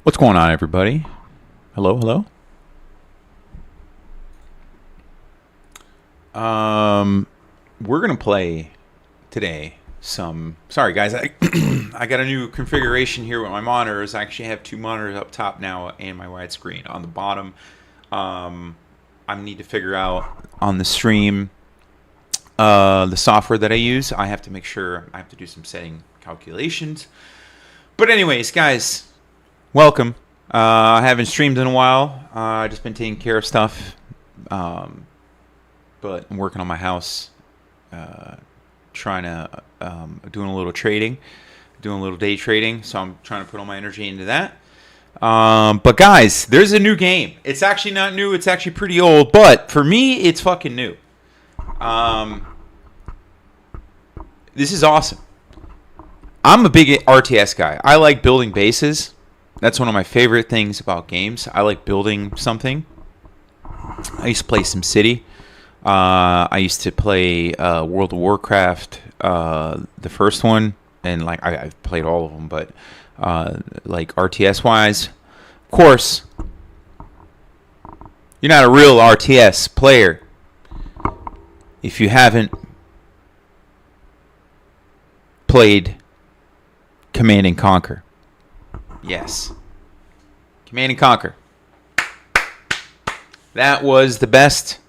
What's going on, everybody? Hello, hello. We're gonna play today some. Sorry, guys. I got a new configuration here with my monitors. I actually have two monitors up top now and my widescreen on the bottom. I need to figure out on the stream the software that I use. I have to make sure I have to do some setting calculations. But anyways, guys, welcome. I haven't streamed in a while. I've just been taking care of stuff. But I'm working on my house, trying to doing a little trading, doing a little day trading. So I'm trying to put all my energy into that. But guys, there's a new game. It's actually not new. It's actually pretty old. But for me, it's fucking new. This is awesome. I'm a big RTS guy. I like building bases. That's one of my favorite things about games. I like building something. I used to play SimCity. I used to play World of Warcraft, the first one, and like I've played all of them. But like RTS wise, of course, you're not a real RTS player if you haven't played Command and Conquer. Yes, Command and Conquer. That was the best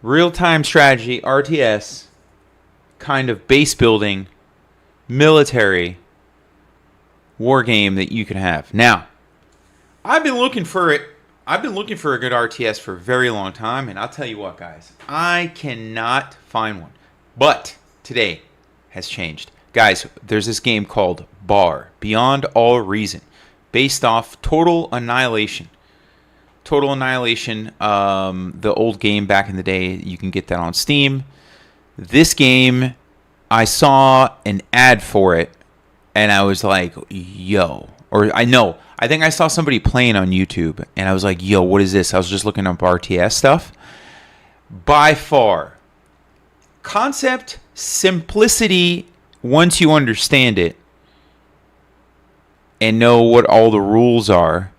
real-time strategy, RTS, kind of base building, military war game that you can have. Now, I've been looking for it. I've been looking for a good RTS for a very long time, and I'll tell you what, guys, I cannot find one. But today has changed. Guys, there's this game called BAR, Beyond All Reason, based off Total Annihilation. Total Annihilation, the old game back in the day, you can get that on Steam. This game, I saw an ad for it, and I was like, yo. I think I saw somebody playing on YouTube, and I was like, yo, what is this? I was just looking up RTS stuff. By far, concept, simplicity, once you understand it, and know what all the rules are,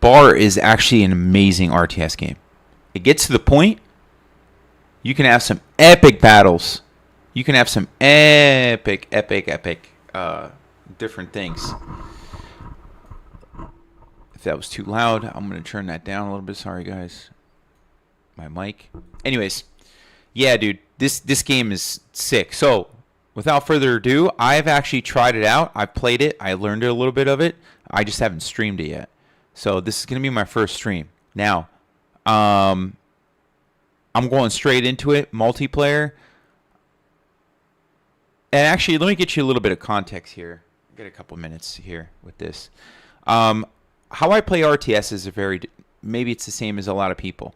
BAR is actually an amazing RTS game. It gets to the point. You can have some epic battles. You can have some epic different things. If that was too loud, I'm going to turn that down a little bit. Sorry, guys. My mic. Anyways, yeah, dude, this game is sick. So, without further ado, I've actually tried it out. I've played it. I learned a little bit of it. I just haven't streamed it yet. So this is going to be my first stream. Now, I'm going straight into it, multiplayer. And actually, let me get you a little bit of context here. Get a couple minutes here with this. How I play RTS is maybe it's the same as a lot of people.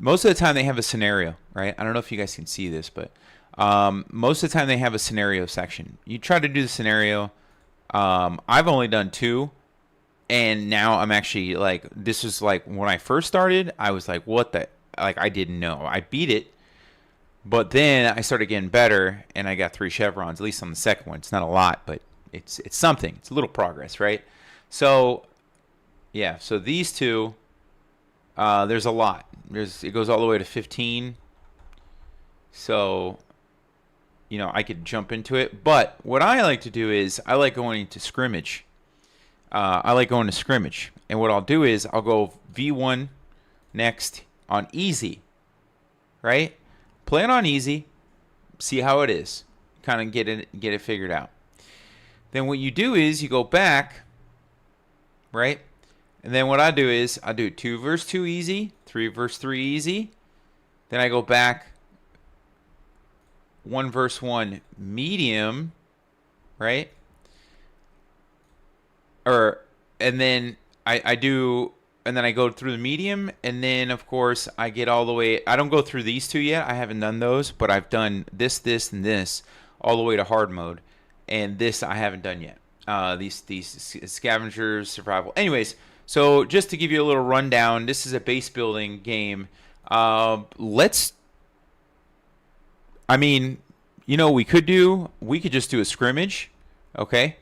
Most of the time they have a scenario, right? I don't know if you guys can see this, but most of the time they have a scenario section. You try to do the scenario. I've only done 2. And now I'm actually like, this is like when I first started, I was like, what the, like I didn't know. I beat it, but then I started getting better and I got 3 chevrons, at least on the second one. It's not a lot, but it's something. It's a little progress, right? So, yeah, so these two, there's a lot. It goes all the way to 15. So, I could jump into it. But what I like to do is I like going into scrimmage. I like going to scrimmage. And what I'll do is I'll go V1 next on easy, right? Play it on easy, see how it is. Kind of get it figured out. Then what you do is you go back, right? And then what I do is I do 2 versus 2 easy, 3 versus 3 easy. Then I go back 1 versus 1 medium, right? And then I go through the medium, and then of course I get all the way. I don't go through these 2 yet. I haven't done those, but I've done this, and this all the way to hard mode, and this I haven't done yet. These scavengers, survival. Anyways, so just to give you a little rundown, this is a base building game. We could just do a scrimmage, okay?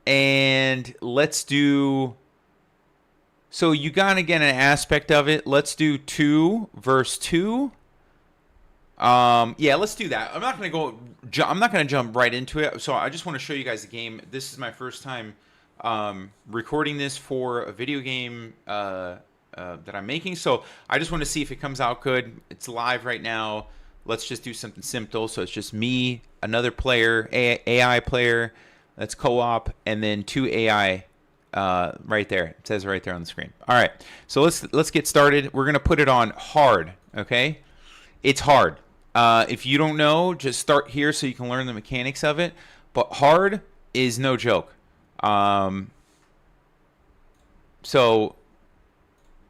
And let's do. So you gotta get an aspect of it. Let's do 2 versus 2. Yeah, let's do that. I'm not gonna go. I'm not gonna jump right into it. So I just want to show you guys the game. This is my first time recording this for a video game that I'm making. So I just want to see if it comes out good. It's live right now. Let's just do something simple. So it's just me, another player, AI player. That's co-op, and then 2 AI right there. It says right there on the screen. All right. So let's get started. We're gonna put it on hard. Okay. It's hard. If you don't know, just start here so you can learn the mechanics of it. But hard is no joke. So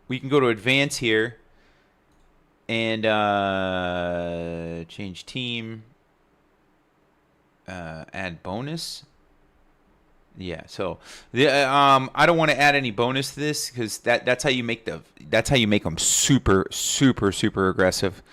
we can go to advance here and change team, add bonus. Yeah, so I don't want to add any bonus to this because that's how you make them super aggressive.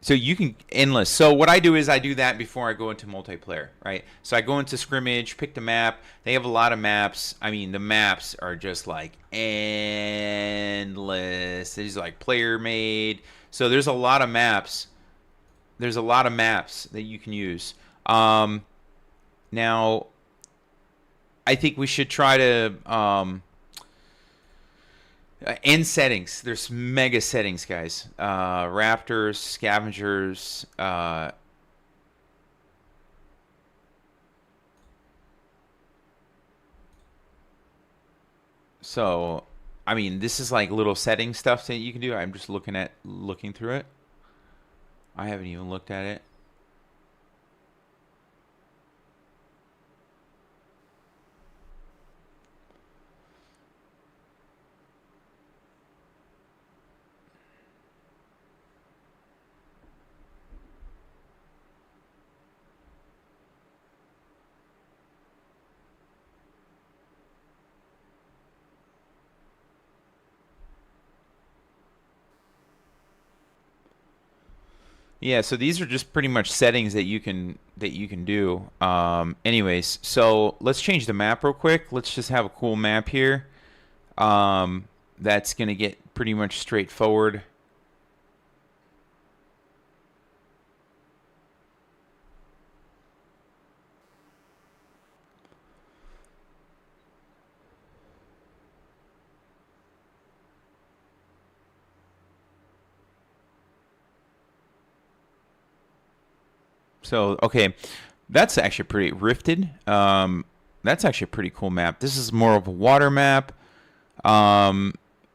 So you can endless. So what I do is I do that before I go into multiplayer, right? So I go into scrimmage, pick the map. They have a lot of maps. I mean, the maps are just like endless. These are like player made. So there's a lot of maps. There's a lot of maps that you can use. Now, I think we should try to end settings. There's mega settings, guys. Raptors, scavengers. So, I mean, this is like little setting stuff that you can do. I'm just looking through it. I haven't even looked at it. Yeah, so these are just pretty much settings that you can do. Anyways, so let's change the map real quick. Let's just have a cool map here. That's gonna get pretty much straightforward. So, okay, that's actually pretty rifted. That's actually a pretty cool map. This is more of a water map.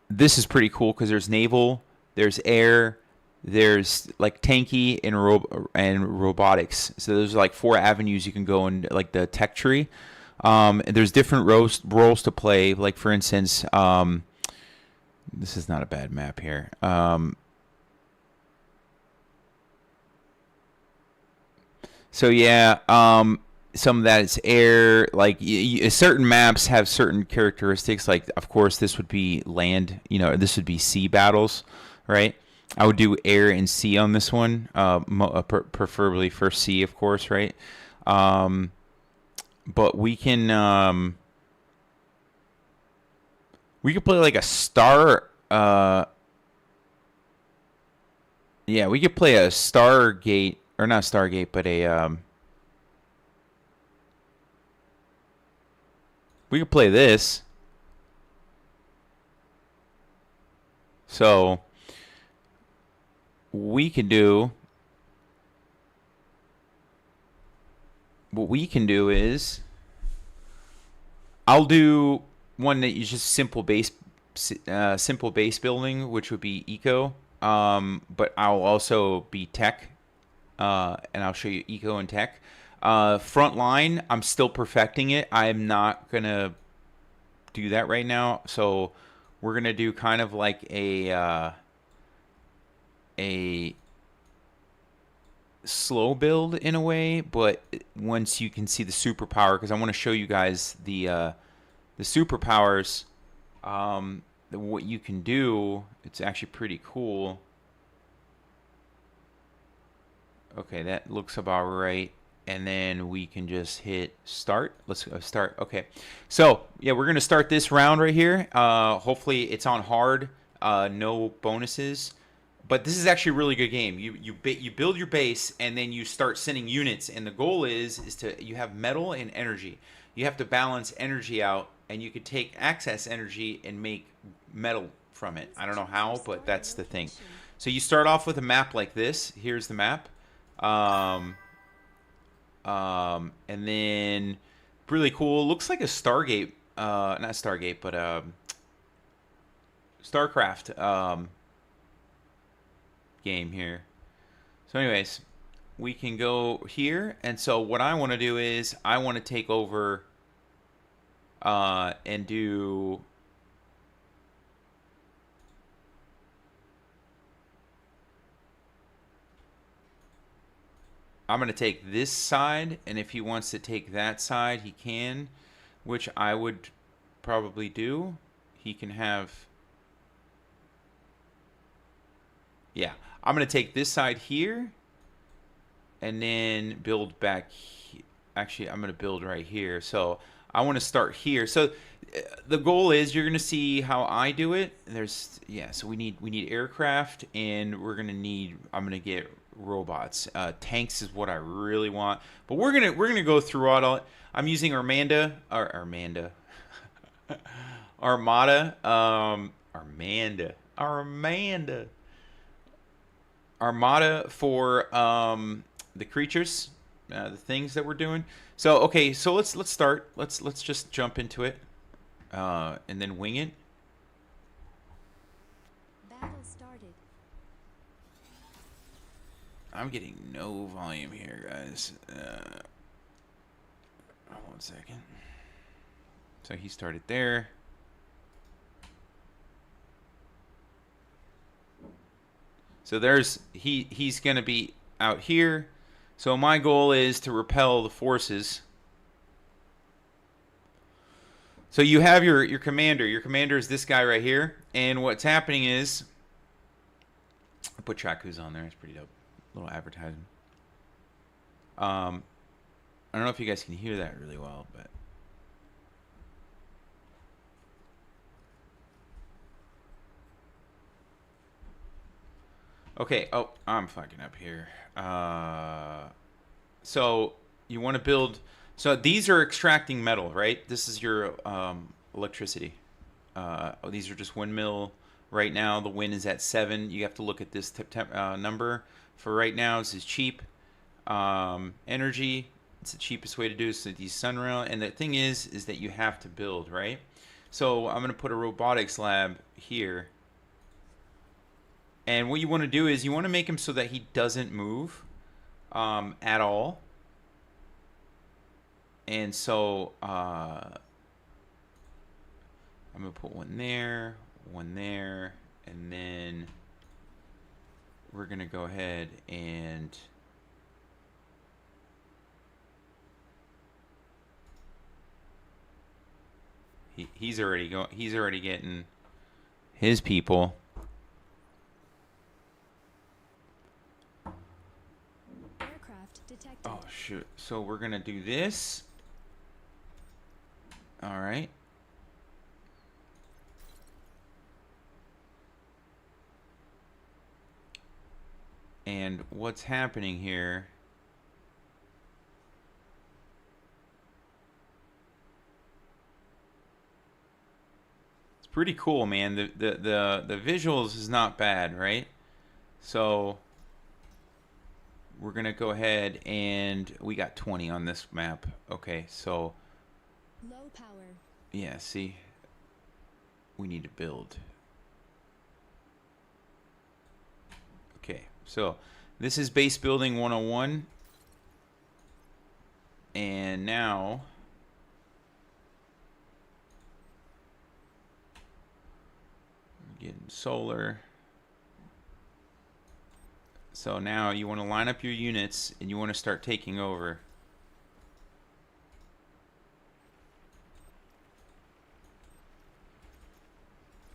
This is pretty cool because there's naval, there's air, there's like tanky and robotics. So there's like 4 avenues you can go in, like the tech tree. And there's different roles to play. Like for instance, this is not a bad map here. So yeah, some of that is air. Like certain maps have certain characteristics. Like of course this would be land. You know, this would be sea battles, right? I would do air and sea on this one, preferably for sea, of course, right? Um, but we could play like a star. Yeah, we could play a Stargate or not Stargate, but a we could play this. So we can do what we can do is I'll do one that is just simple base building, which would be eco. But I'll also be tech, and I'll show you eco and tech. Front line, I'm still perfecting it. I'm not gonna do that right now. So we're gonna do kind of like a slow build in a way, but once you can see the superpower, because I want to show you guys the superpowers, what you can do. It's actually pretty cool. Okay, that looks about right. and then we can just hit start. Let's go start. Okay, so yeah, we're gonna start this round right here. Hopefully it's on hard, no bonuses. But this is actually a really good game. You build your base and then you start sending units, and the goal is to you have metal and energy. You have to balance energy out, and you could take excess energy and make metal from it. I don't know how, but that's the thing. So you start off with a map like this. Here's the map. And then really cool. Looks like a Stargate. Not Stargate, but StarCraft game here. So anyways, we can go here. And so what I want to do is I want to take over and do... I'm going to take this side, and if he wants to take that side, he can, which I would probably do. He can have... Yeah, I'm going to take this side here, and then build back... Actually, I'm going to build right here. So I want to start here. So the goal is you're going to see how I do it. There's... Yeah, so we need aircraft, and we're going to need... I'm going to get... robots. Tanks is what I really want, but we're gonna go through all it. I'm using Armada for the creatures, the things that we're doing. So okay, so let's start. Let's just jump into it, and then wing it. Battle started. I'm getting no volume here, guys. 1 second. So he started there. So there's he's gonna be out here. So my goal is to repel the forces. So you have your commander. Your commander is this guy right here. And what's happening is, I put Chaku's on there. It's pretty dope. Little advertisement. I don't know if you guys can hear that really well, but okay. Oh, I'm fucking up here. So you want to build. So these are extracting metal, right? This is your electricity. These are just windmill. Right now, the wind is at 7. You have to look at this number. For right now, this is cheap. Energy, it's the cheapest way to do it. So these sunrail. And the thing is that you have to build, right? So I'm going to put a robotics lab here. And what you want to do is you want to make him so that he doesn't move at all. And so I'm going to put one there, and then we're going to go ahead and he's already getting his people. Aircraft detected. Oh shoot. So we're going to do this. All right. And what's happening here? It's pretty cool, man. The visuals is not bad, right? So we're gonna go ahead and we got 20 on this map. Okay, so Low power. yeah, see, we need to build. Okay, so this is base building 101, and now we're getting solar. So now you want to line up your units and you want to start taking over.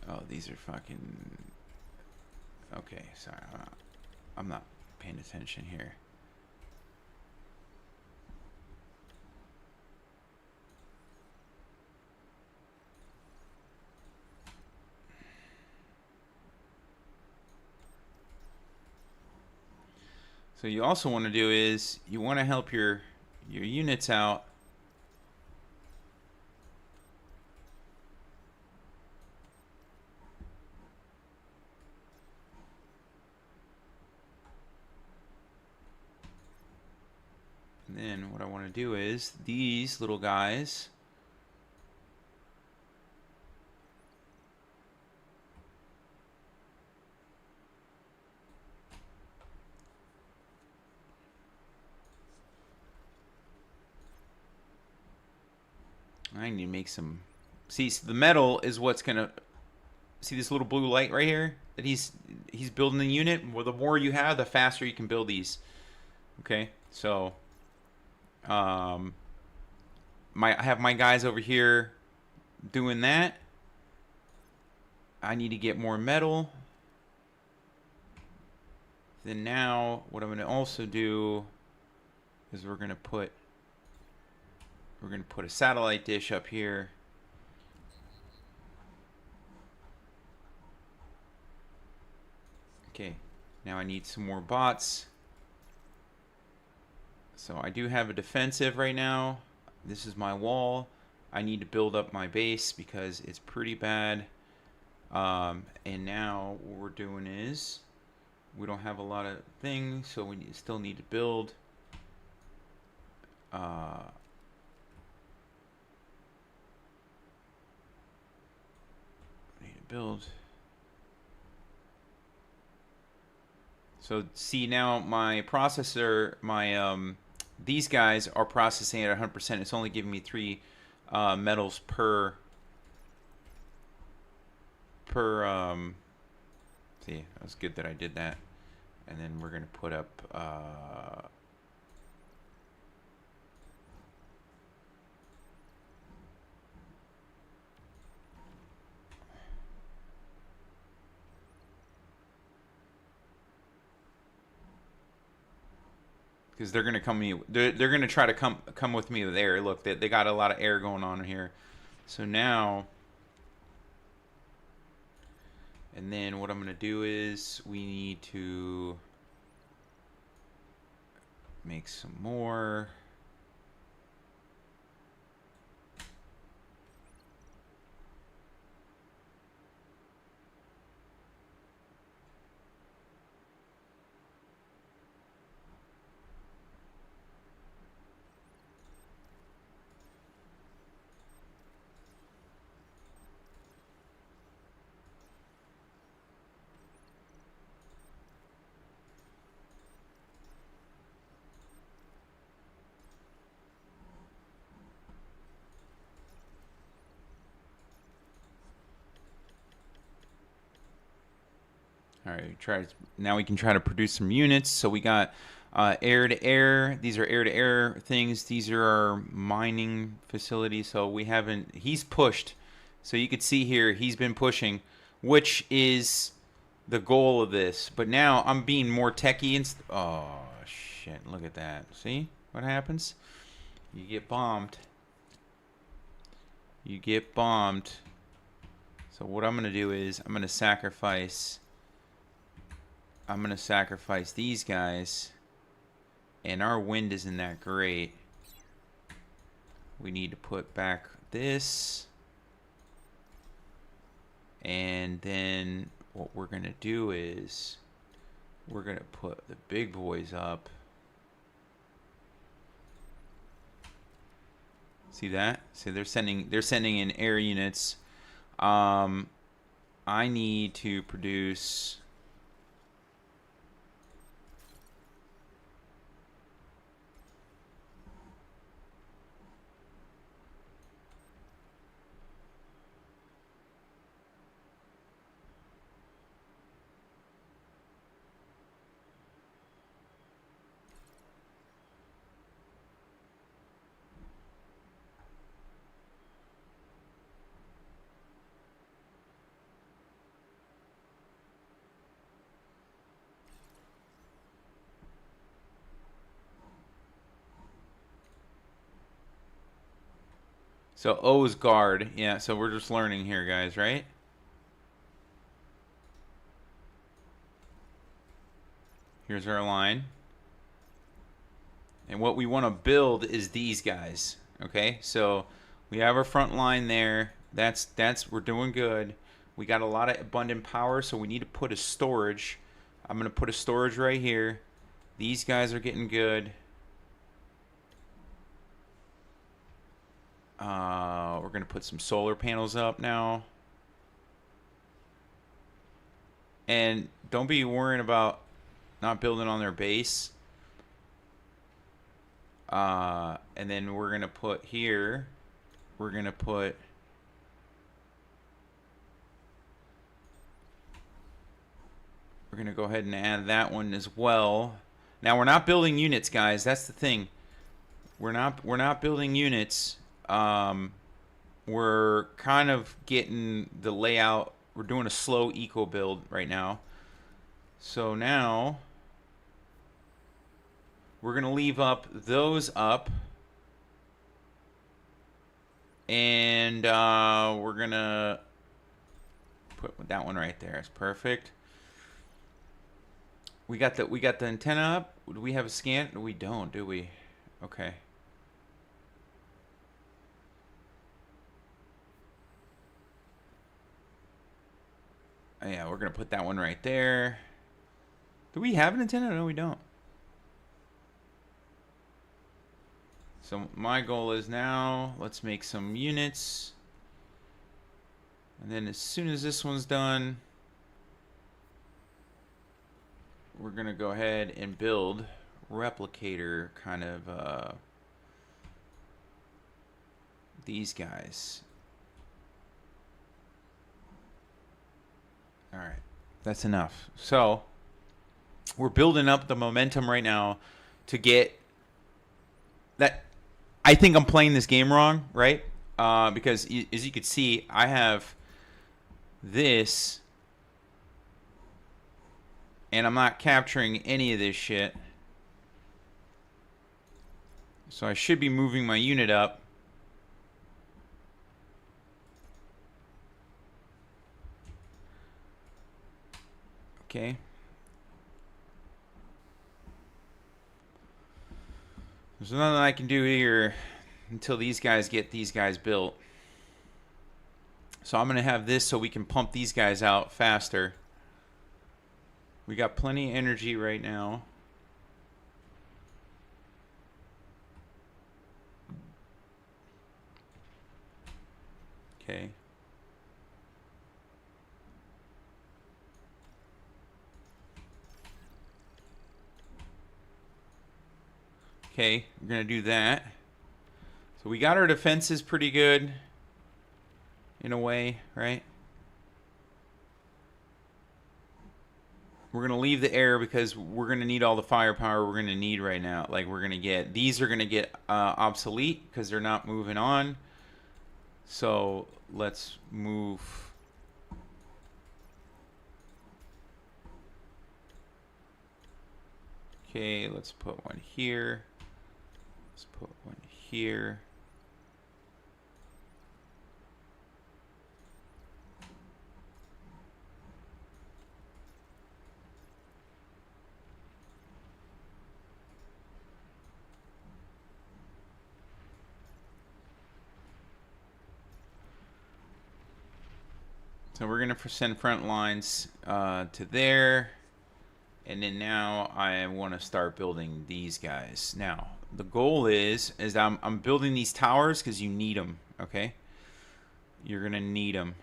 Oh, these are fucking... Okay, sorry. I'm not paying attention here. So you also want to do is you want to help your units out. And then what I want to do is these little guys. I need to make some. See, so the metal is what's gonna. See this little blue light right here that he's building the unit. Well, the more you have, the faster you can build these. Okay, so I have my guys over here doing that. I need to get more metal. Then now, what I'm going to also do is we're going to put a satellite dish up here. Okay, now I need some more bots. So I do have a defensive right now. This is my wall. I need to build up my base because it's pretty bad. And now what we're doing is we don't have a lot of things, so we still need to build. So see now my processor, these guys are processing at 100%. It's only giving me 3 metals per. See, that was good that I did that. And then we're gonna put up. Because they're gonna they're gonna try to come with me with air. Look, they got a lot of air going on here. So now, and then what I'm gonna do is we need to make some more. All right, now we can try to produce some units. So we got air to air. These are air to air things. These are our mining facilities. So we haven't. He's pushed. So you could see here he's been pushing, which is the goal of this. But now I'm being more techie and. Oh shit! Look at that. See what happens? You get bombed. You get bombed. So what I'm gonna do is I'm gonna sacrifice these guys, and our wind isn't that great. We need to put back this, and then what we're gonna do is we're gonna put the big boys up. See that? See, they're sending in air units. I need to produce. So O is guard. Yeah, so we're just learning here, guys, right? Here's our line. And what we want to build is these guys. Okay, so we have our front line there. That's we're doing good. We got a lot of abundant power, so we need to put a storage. I'm gonna put a storage right here. These guys are getting good. We're gonna put some solar panels up now. And don't be worrying about not building on their base. And then we're gonna put here. We're gonna put. We're gonna go ahead and add that one as well. Now we're not building units, guys. That's the thing. We're not building units. We're kind of getting the layout. We're doing a slow eco build right now. So now we're going to leave up those up. And we're going to put that one right there. It's perfect. We got the antenna up. Do we have a scan? We don't, do we? Okay. Yeah, we're going to put that one right there. Do we have an antenna? No, we don't. So my goal is now, let's make some units. And then as soon as this one's done, we're going to go ahead and build replicator kind of these guys. All right, that's enough. So we're building up the momentum right now to get that. I think I'm playing this game wrong, right? Because as you can see, I have this, and I'm not capturing any of this shit. So I should be moving my unit up. Okay. There's nothing I can do here until these guys get these guys built. So I'm going to have this so we can pump these guys out faster. We got plenty of energy right now. Okay. Okay, we're going to do that. So we got our defenses pretty good in a way, right? We're going to leave the air because we're going to need all the firepower we're going to need right now. Like we're going to get, these are going to get obsolete because they're not moving on. So let's move. Okay, let's put one here. Let's put one here. So we're going to send front lines to there. And then now I want to start building these guys. Now, the goal is I'm building these towers because you need them, okay? You're going to need them.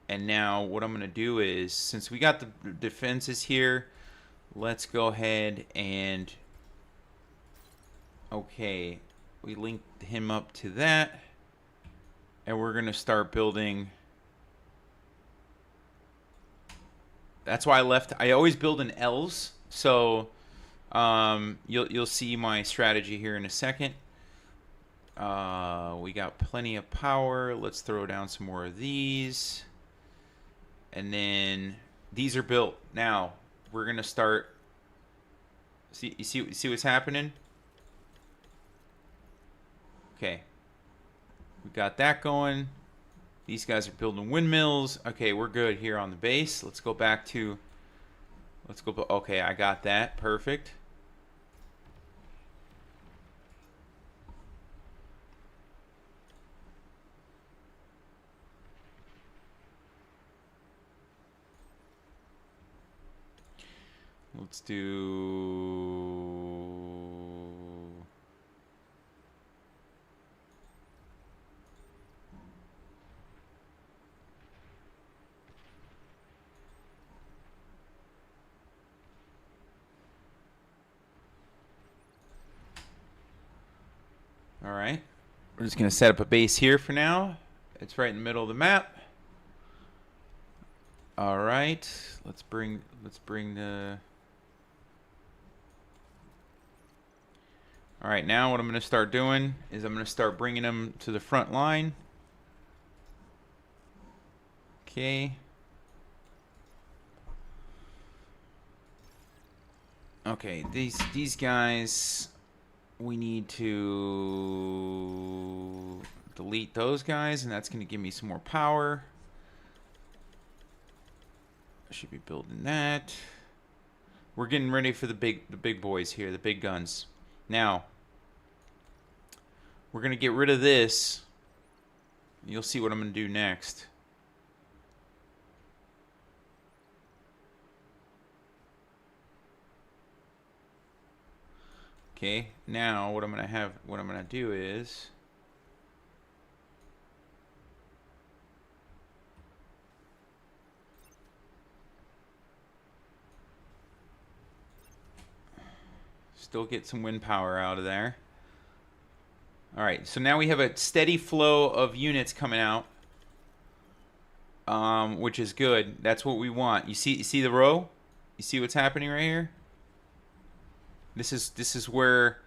And now what I'm going to do is, since we got the defenses here, let's go ahead and, okay, we linked him up to that. And we're going to start building. That's why I always build in L's. So you'll see my strategy here in a second. We got plenty of power. Let's throw down some more of these. And then these are built. Now we're gonna start. You see what's happening? Okay. We got that going. These guys are building windmills. Okay, we're good here on the base. Let's go back to, okay, I got that. Perfect. Let's do... All right. We're just going to set up a base here for now. It's right in the middle of the map. All right. Let's bring the... All right, now what I'm going to start doing is I'm going to start bringing them to the front line. Okay. Okay, these guys, we need to delete those guys, and that's going to give me some more power. I should be building that. We're getting ready for the big boys here, the big guns. Now, we're going to get rid of this. You'll see what I'm going to do next. Okay, now what I'm going to do is still get some wind power out of there. All right, so now we have a steady flow of units coming out, which is good. That's what we want. You see the row? You see what's happening right here? This is where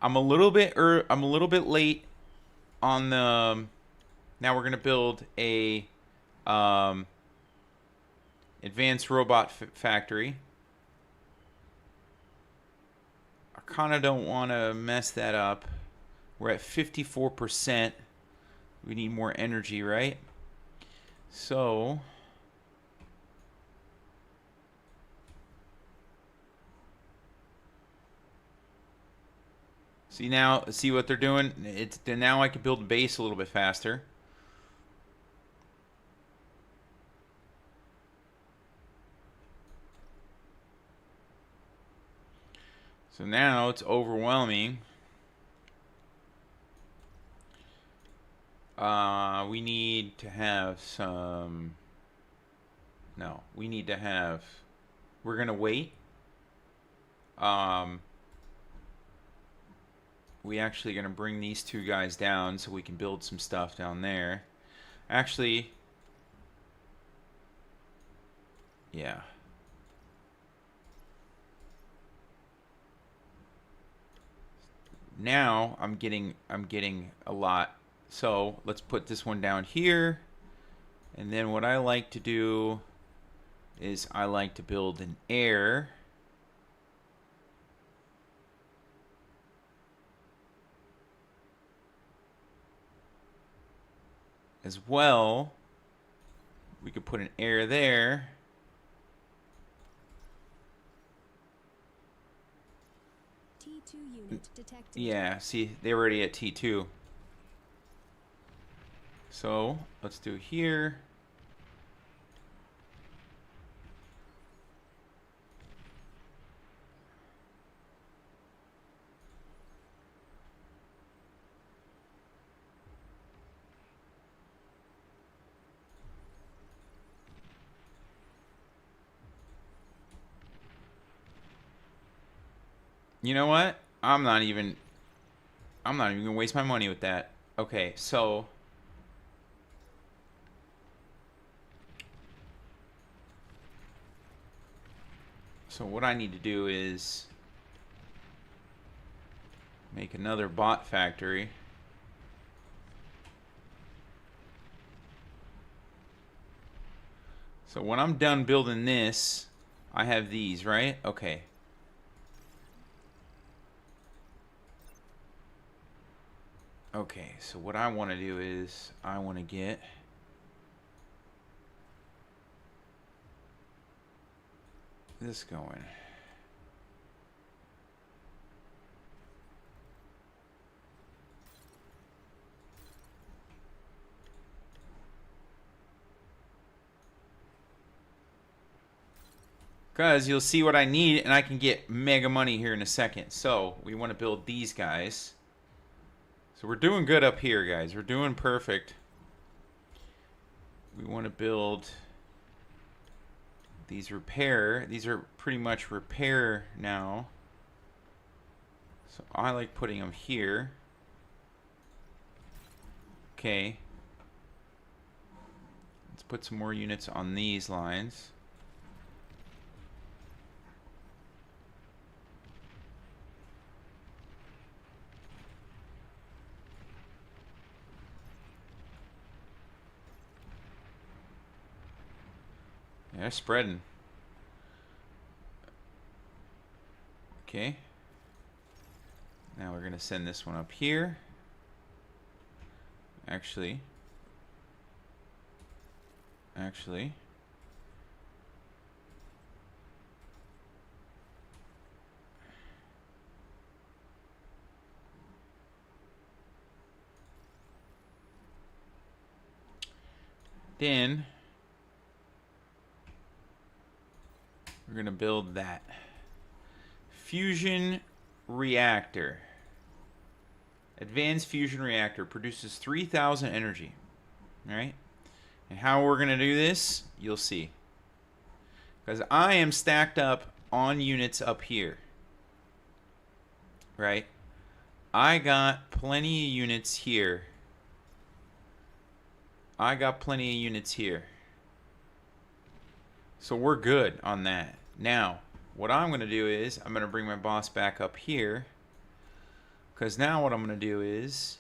I'm a little bit late on the. Now we're gonna build a advanced robot factory. I kind of don't want to mess that up. We're at 54%. We need more energy, right? So see what they're doing? Now I can build a base a little bit faster. So now it's overwhelming. We need to have some... No, we need to have... We're going to wait. We actually going to bring these two guys down so we can build some stuff down there. Actually... Yeah. Now I'm getting a lot. So let's put this one down here. And then what I like to do is I like to build an air. As well. We could put an air there. T2 unit detected. Yeah, see, they're already at T2. So let's do here. You know what? I'm not even gonna waste my money with that. Okay, so what I need to do is make another bot factory. So when I'm done building this, I have these, right? Okay. Okay, so what I want to do is I want to get this going. Because you'll see what I need, and I can get mega money here in a second. So we want to build these guys. So we're doing good up here, guys. We're doing perfect. We want to build these repair. These are pretty much repair now. So I like putting them here. Okay. Let's put some more units on these lines. Yeah, they're spreading. Okay. Now we're going to send this one up here. Actually. Then we're going to build that fusion reactor. Advanced fusion reactor produces 3,000 energy. All right? And how we're going to do this, you'll see. Because I am stacked up on units up here. Right? I got plenty of units here. So we're good on that. Now, what I'm going to do is I'm going to bring my boss back up here. Because now what I'm going to do is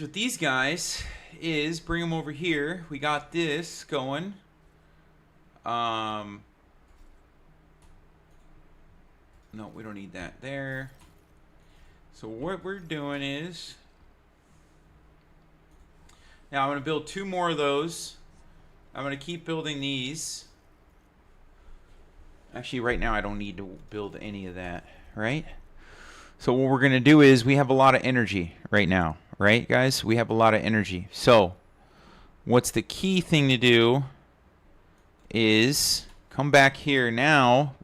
with these guys is bring them over here. We got this going. No, we don't need that there. So what we're doing is now I'm going to build 2 more of those. I'm going to keep building these. Actually, right now I don't need to build any of that, right? So what we're going to do is we have a lot of energy right now, right, guys? We have a lot of energy. So what's the key thing to do is come back here now.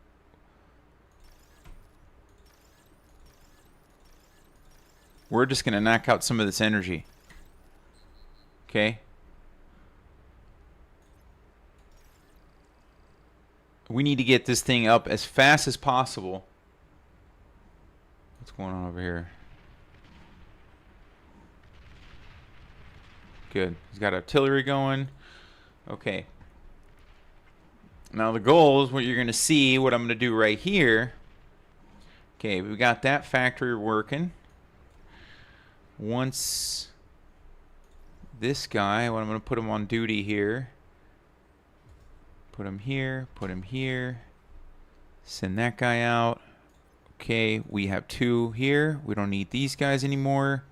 We're just going to knock out some of this energy. Okay? We need to get this thing up as fast as possible. What's going on over here? Good. He's got artillery going. Okay. Now the goal is what you're going to see, what I'm going to do right here. Okay, we got that factory working. Once this guy, what I'm going to put him on duty here. Put him here, put him here. Send that guy out. Okay, we have 2 here. We don't need these guys anymore.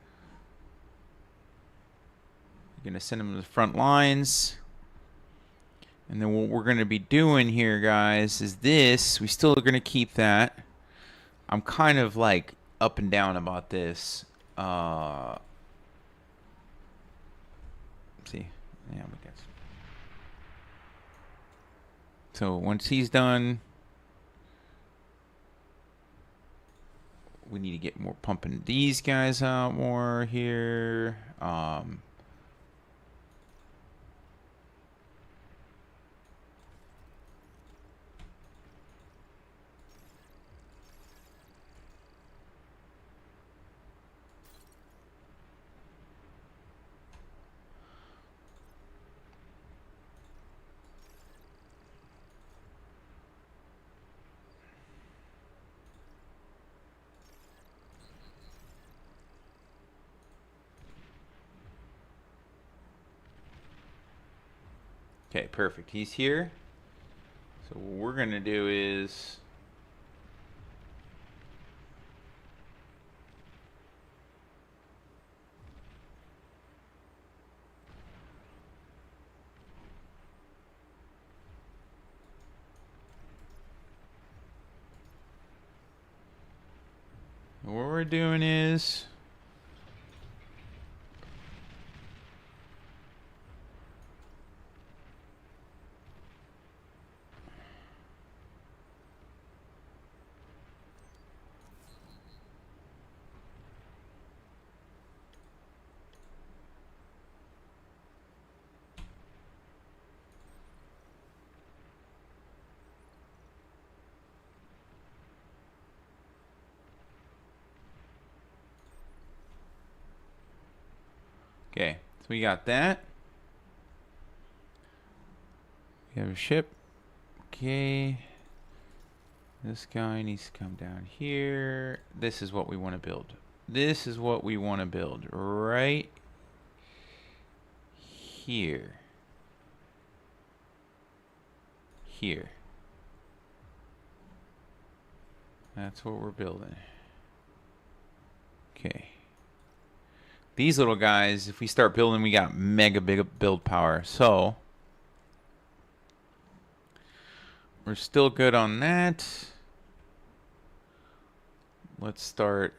We're going to send them to the front lines. And then what we're going to be doing here, guys, is this. We still are going to keep that. I'm kind of like up and down about this. Let's see. Yeah, we guess. So once he's done, we need to get more pumping these guys out more here. Okay, perfect. He's here. So what we're going to do is what we're we're doing is okay, so we got that. We have a ship. Okay. This guy needs to come down here. This is what we want to build. This is what we want to build. Right here. Here. That's what we're building. Okay. These little guys, if we start building, we got mega big build power. So we're still good on that. Let's start.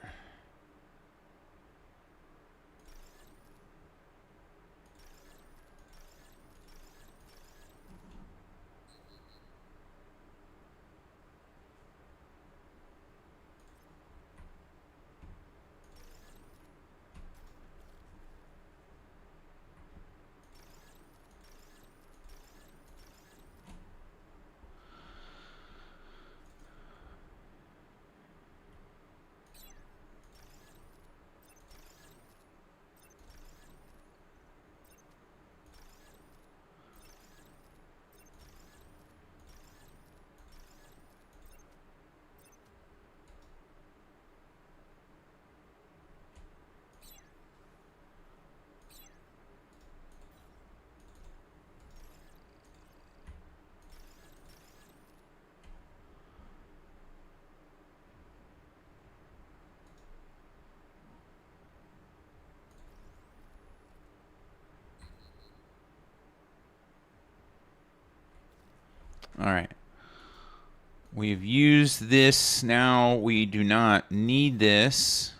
All right. We've used this. Now we do not need this.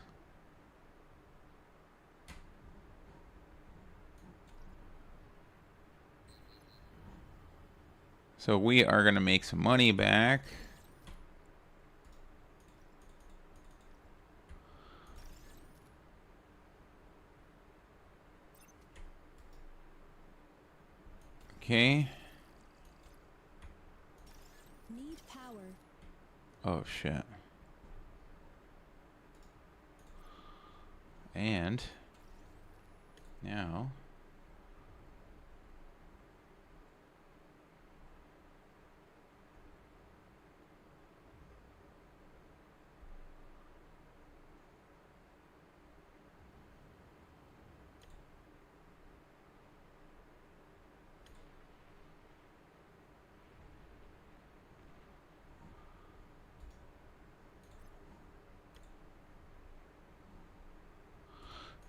So we are going to make some money back. Okay. Need power. Oh, shit. And now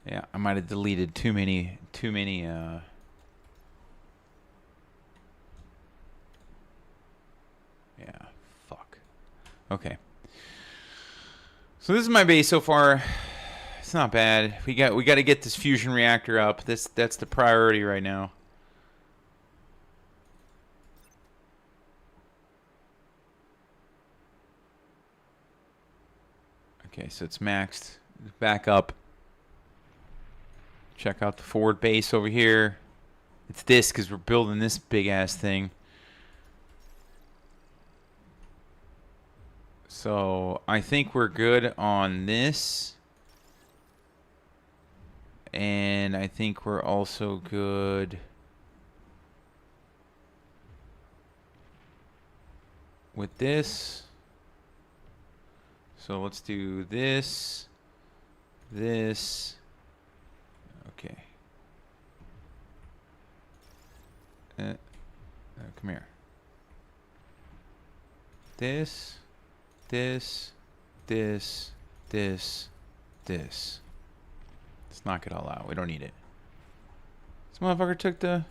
yeah, I might have deleted too many yeah, fuck. Okay. So this is my base so far. It's not bad. We got to get this fusion reactor up. That's the priority right now. Okay, so it's maxed. Back up. Check out the forward base over here. It's this because we're building this big ass thing. So I think we're good on this. And I think we're also good with this. So let's do this. This. Okay. Come here. This. This. This. This. This. Let's knock it all out. We don't need it. This motherfucker took the...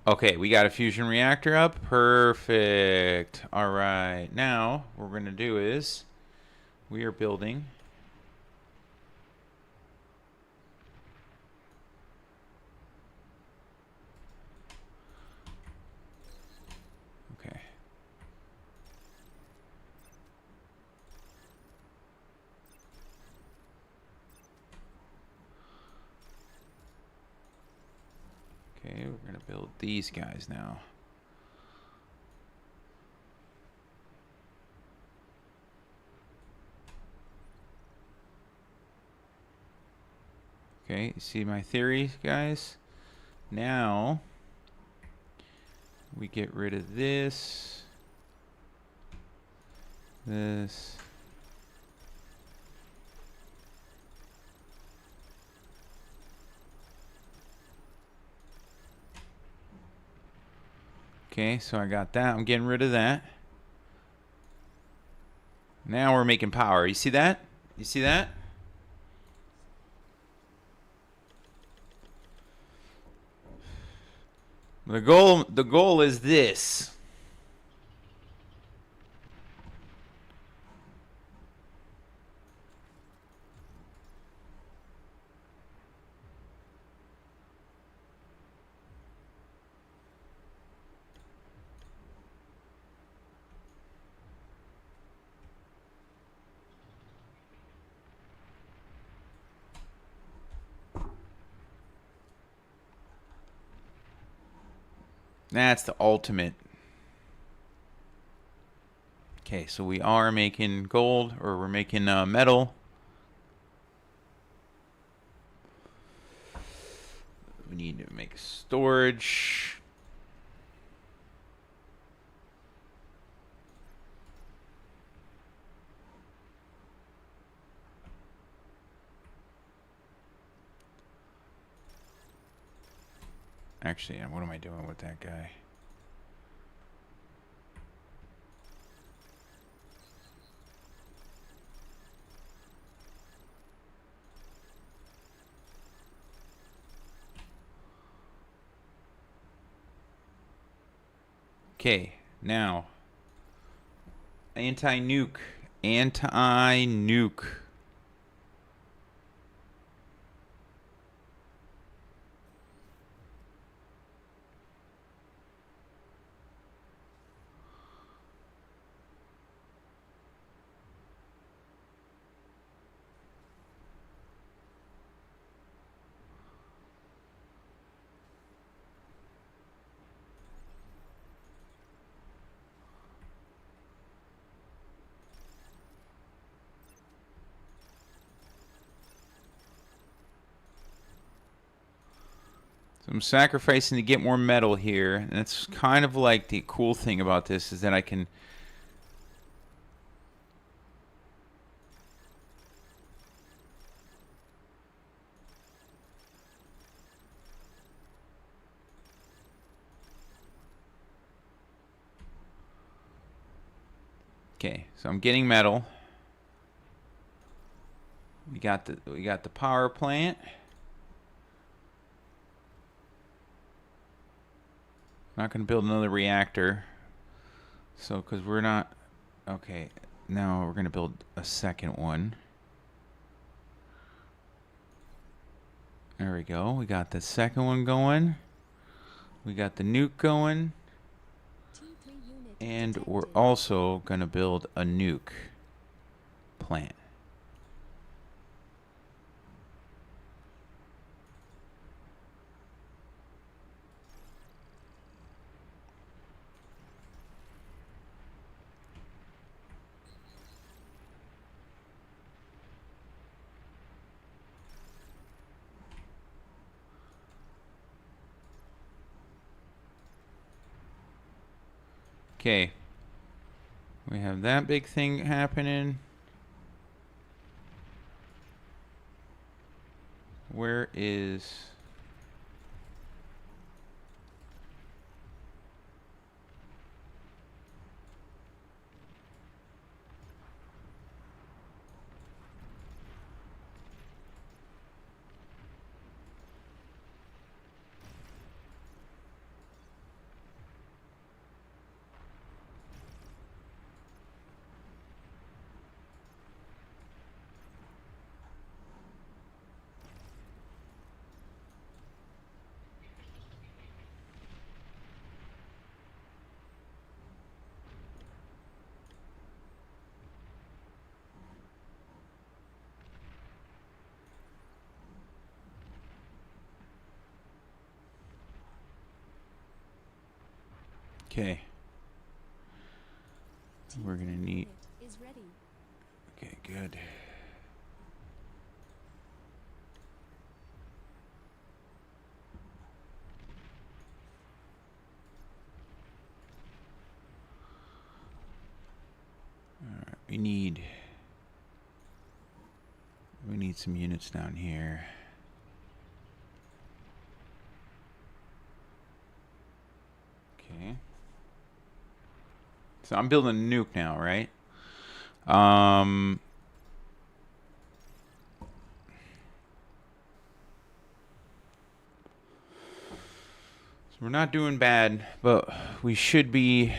Okay, we got a fusion reactor up. Perfect. All right. Now, what we're going to do is we are building. Okay. Okay, we're going to build these guys now. Okay, you see my theory, guys? Now, we get rid of this. This. Okay, so I got that. I'm getting rid of that. Now we're making power. You see that? You see that? The goal is this. That's the ultimate. Okay, so we are making gold, or we're making metal. We need to make storage. Actually, what am I doing with that guy? Okay, now anti-nuke. Anti-nuke. So I'm sacrificing to get more metal here. And that's kind of like the cool thing about this is that I can... Okay, so I'm getting metal. We got the power plant. Not going to build another reactor. So, because we're not... Okay, now we're going to build a second one. There we go. We got the second one going. We got the nuke going. And we're also going to build a nuke plant. Okay. We have that big thing happening. Where is... Okay. We're gonna need. Unit is ready. Okay, good. Alright, we need some units down here. Okay. So I'm building a nuke now, right? So we're not doing bad, but we should be.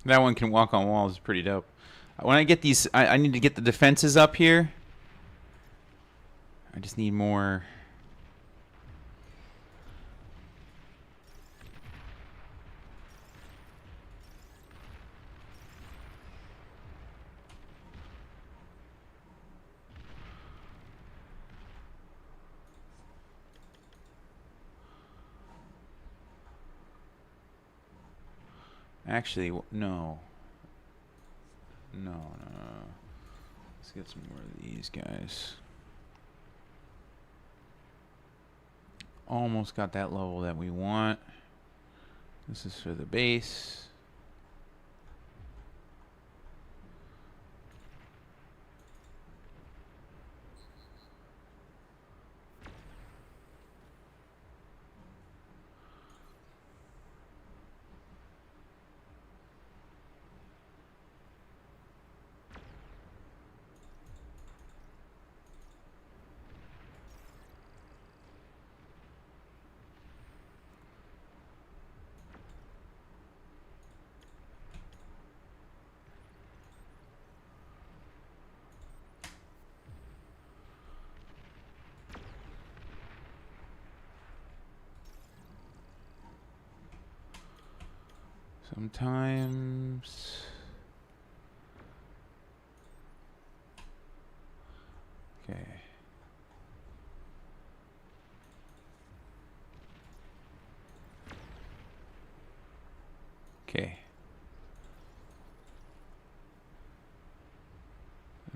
That one can walk on walls. Is pretty dope. When I get these, I need to get the defenses up here. I just need more. Actually, no. No. Let's get some more of these guys. Almost got that level that we want. This is for the base. Sometimes. Okay. Okay.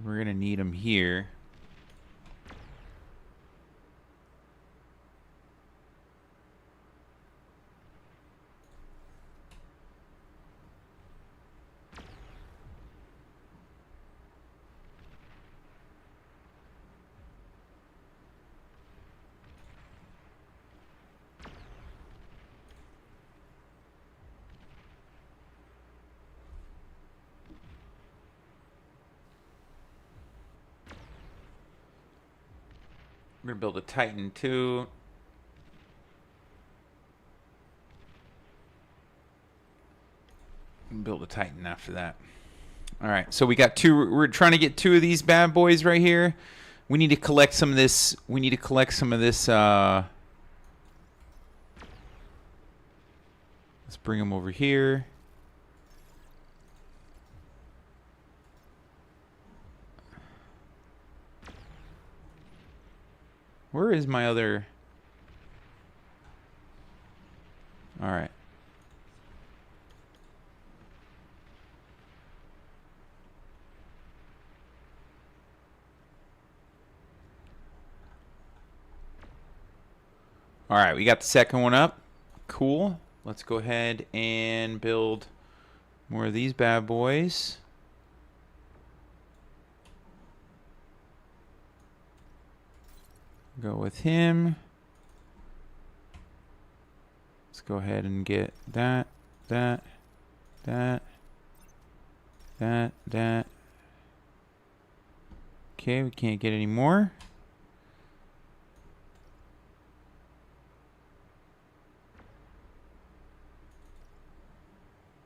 We're gonna need them here. We're gonna build a Titan too. Build a Titan after that. All right, so we got two. We're trying to get two of these bad boys right here. We need to collect some of this. We need to collect some of this. Let's bring them over here. Where is my other? All right. All right, we got the second one up. Cool. Let's go ahead and build more of these bad boys. Go with him. Let's go ahead and get that. Okay, we can't get any more.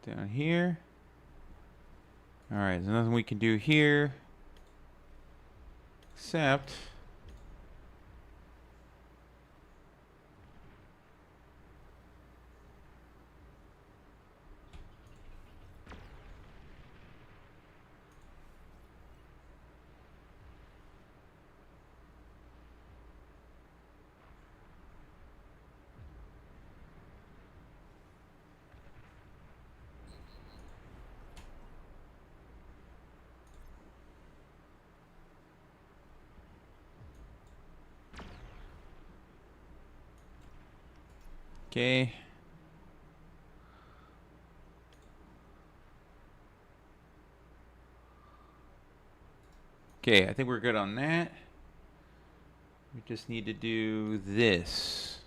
Down here. All right, there's nothing we can do here except okay. Okay, I think we're good on that. We just need to do this.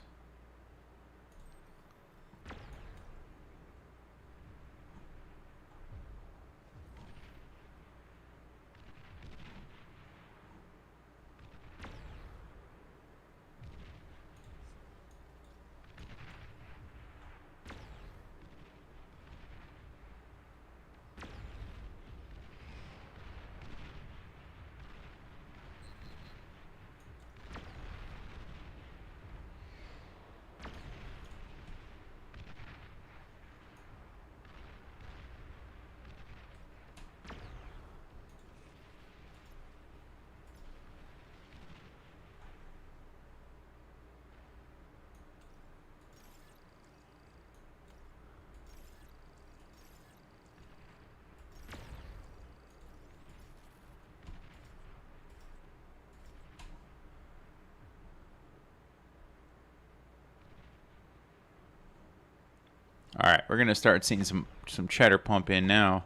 All right, we're gonna start seeing some cheddar pump in now,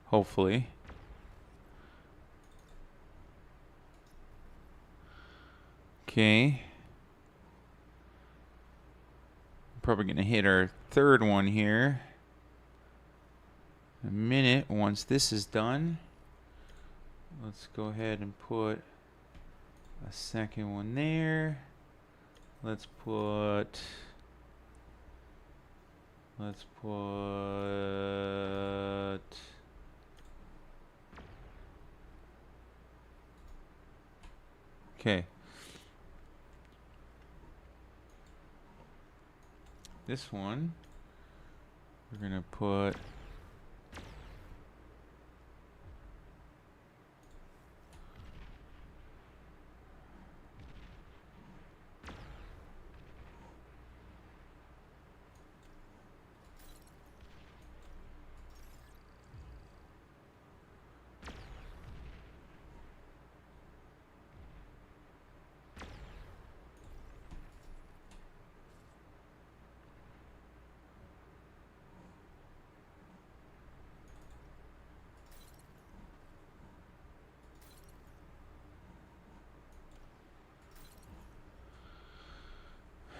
hopefully. Okay. Probably gonna hit our third one here in a minute once this is done. Let's go ahead and put a second one there. Let's put okay. This one we're gonna put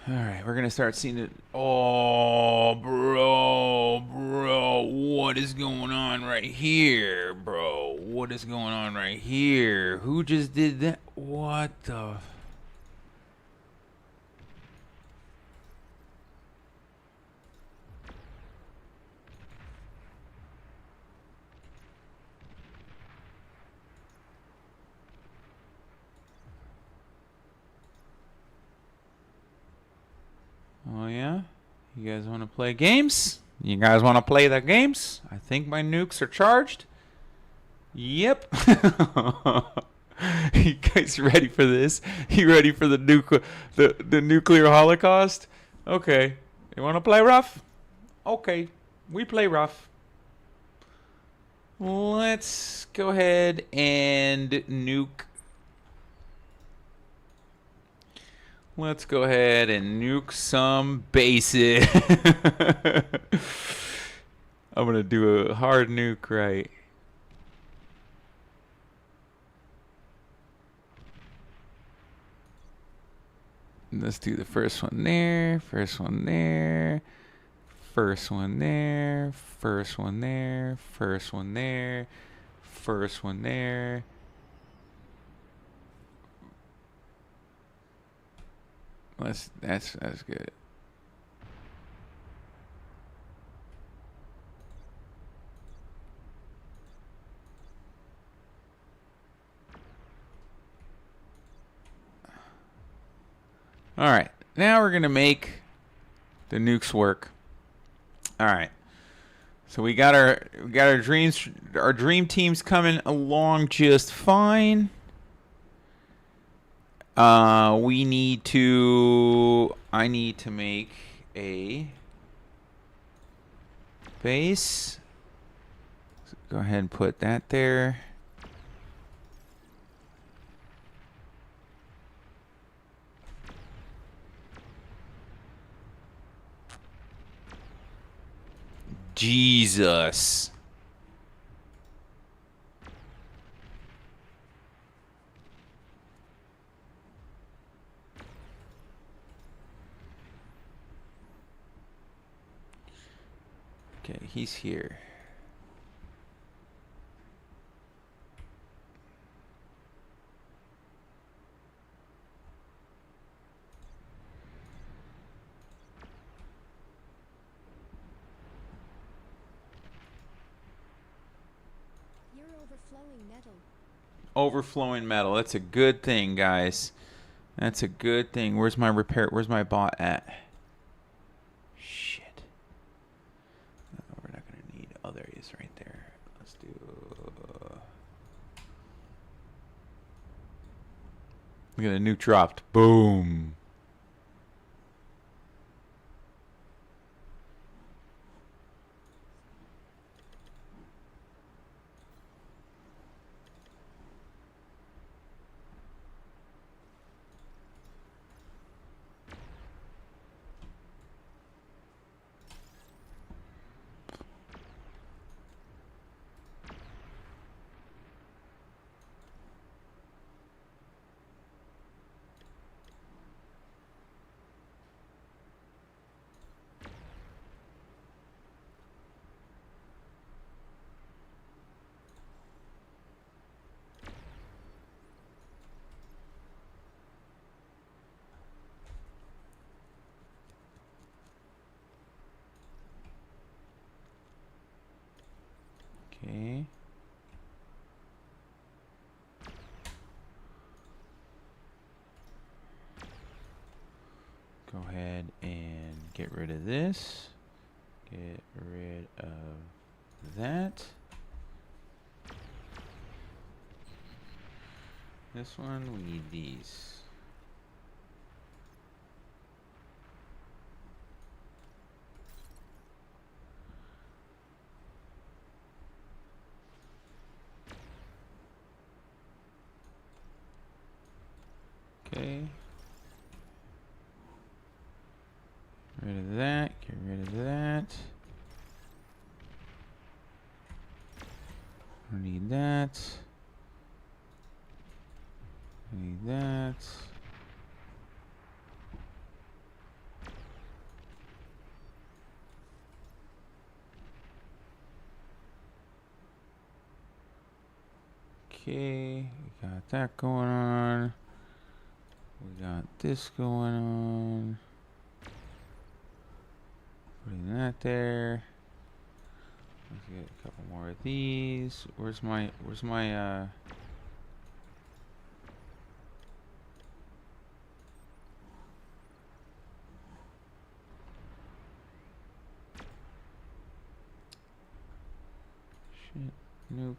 all right, we're gonna start seeing it. Oh, bro, what is going on right here, bro? What is going on right here? Who just did that? What the? guys want to play games? You guys want to play the games? I think my nukes are charged. Yep. You guys ready for this? You ready for the nuclear holocaust? Okay. You want to play rough? Okay. We play rough. Let's go ahead and nuke. Let's go ahead and nuke some bases. I'm going to do a hard nuke right. Let's do the first one there, first one there, first one there, first one there, first one there, first one there. That's good. All right, now we're gonna make the nukes work. All right, so we got our dream teams coming along just fine. I need to make a base. So go ahead and put that there. Jesus. Okay, he's here. You're overflowing metal. Overflowing metal. That's a good thing, guys. That's a good thing. Where's my repair? Where's my bot at? Shit. We're not going to need... Oh, there he is right there. Let's do... Look at the nuke dropped. Boom. Okay. Go ahead and get rid of this. Get rid of that. This one, we need these. Okay. Get rid of that. Get rid of that. I need that. I need that. Okay, we got that going on. We got this going on. Putting that there. Let's get a couple more of these. Where's my Shit. Nuke.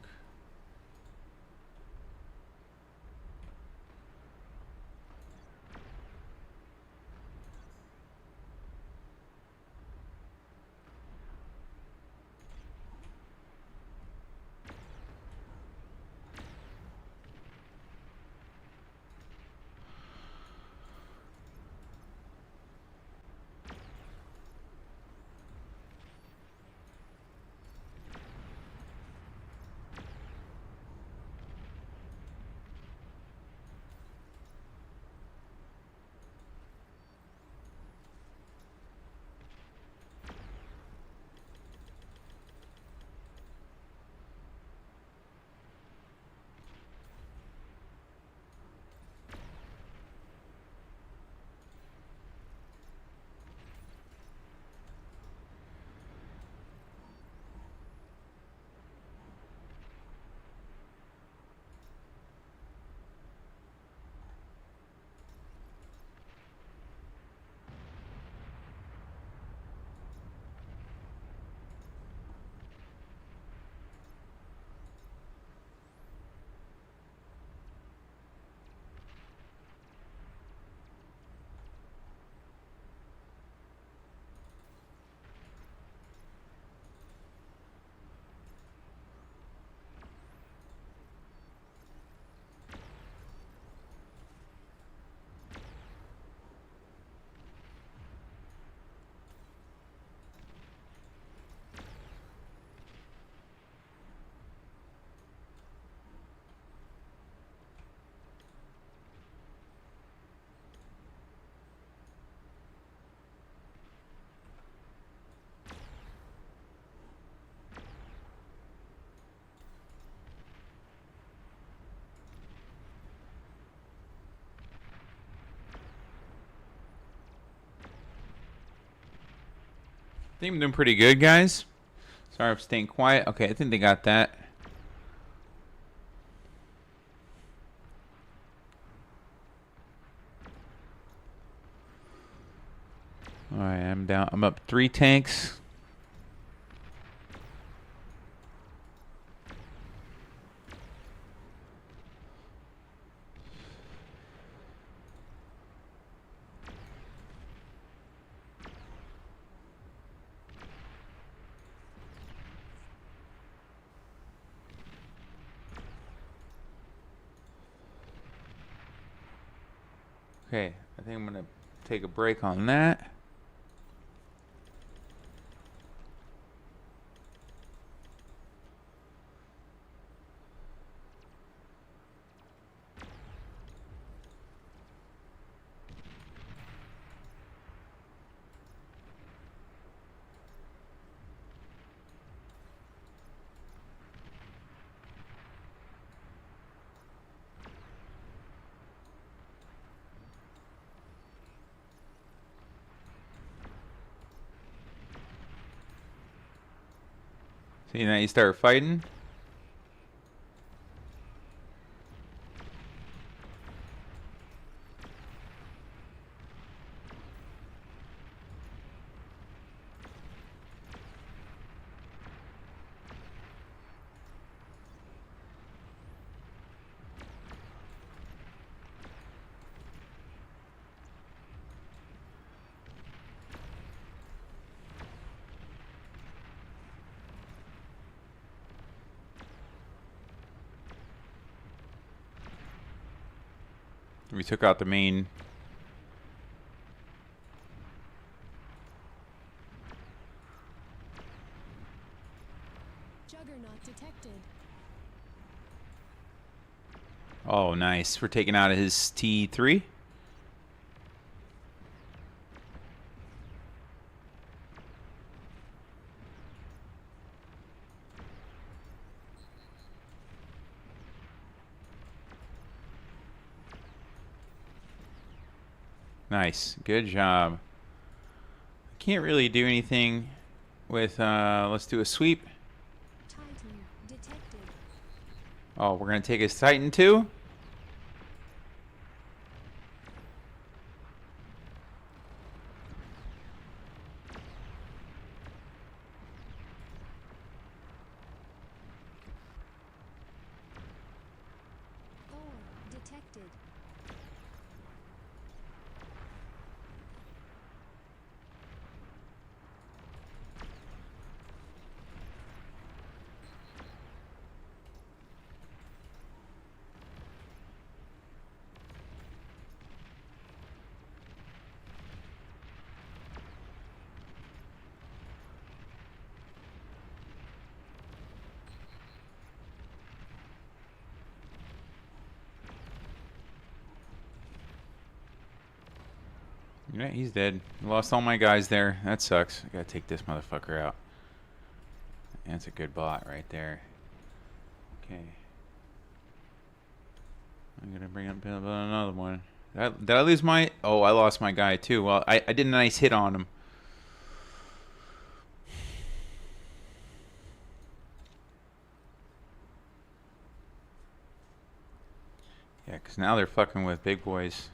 I think I'm doing pretty good, guys. Sorry for staying quiet. Okay, I think they got that. Alright, I'm down. I'm up 3 tanks. Okay, I think I'm gonna take a break on that. See, now you start fighting. We took out the main. Juggernaut detected. Oh, nice. We're taking out his T3. Nice. Good job. Can't really do anything with, let's do a sweep. Titan detected. Oh, we're going to take his Titan too? Detected. Yeah, he's dead. Lost all my guys there. That sucks. I gotta take this motherfucker out. That's a good bot right there. Okay. I'm gonna bring up another one. Did I lose my... Oh, I lost my guy too. Well, I did a nice hit on him. Yeah, because now they're fucking with big boys.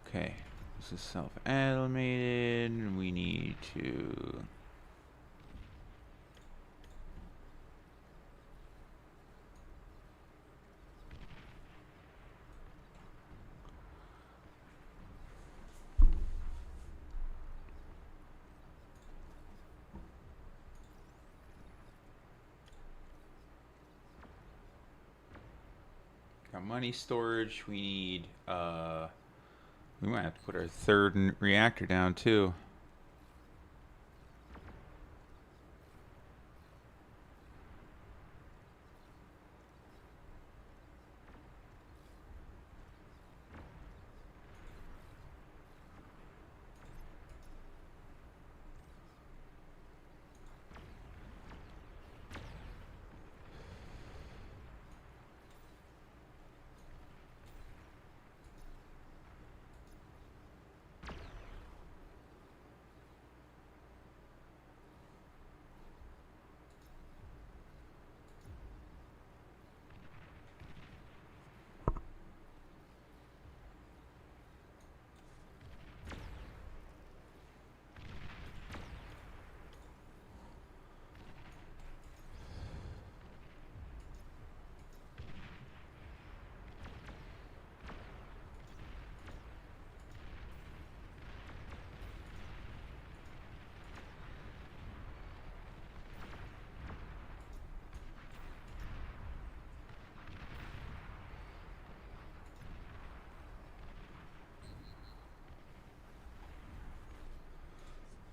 Okay. This is self-animated. We need to... Got money storage. We need... We might have to put our third reactor down too.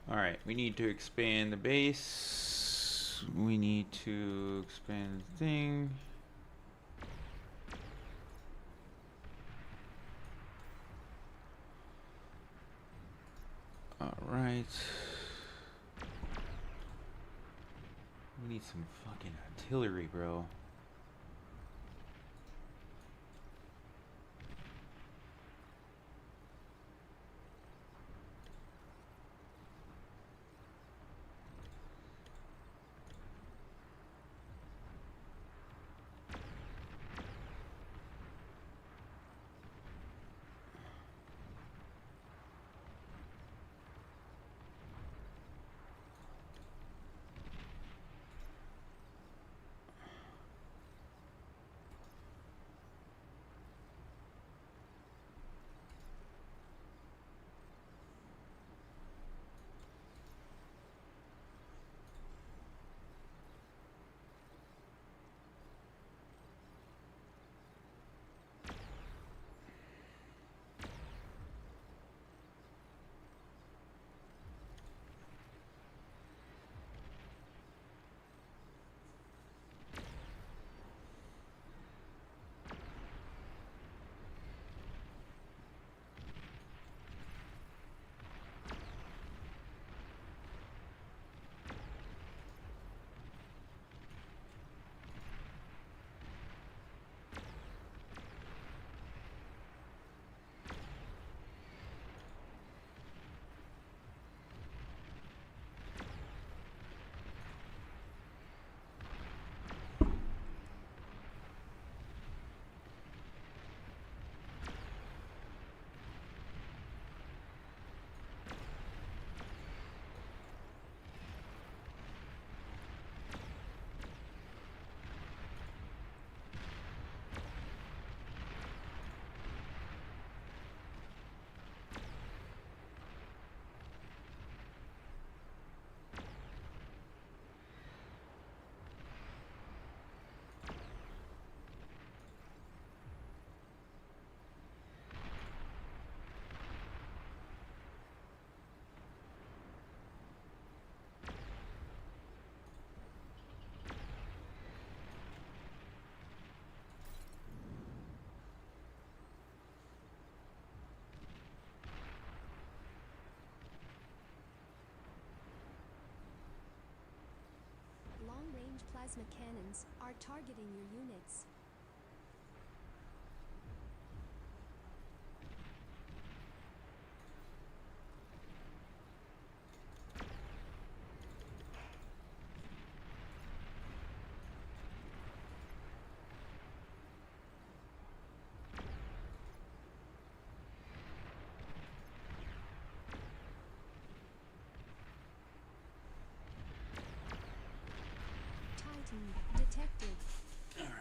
Alright, we need to expand the base. We need to expand the thing. Alright. We need some fucking artillery, bro. plasma cannons are targeting your units. Titan detected.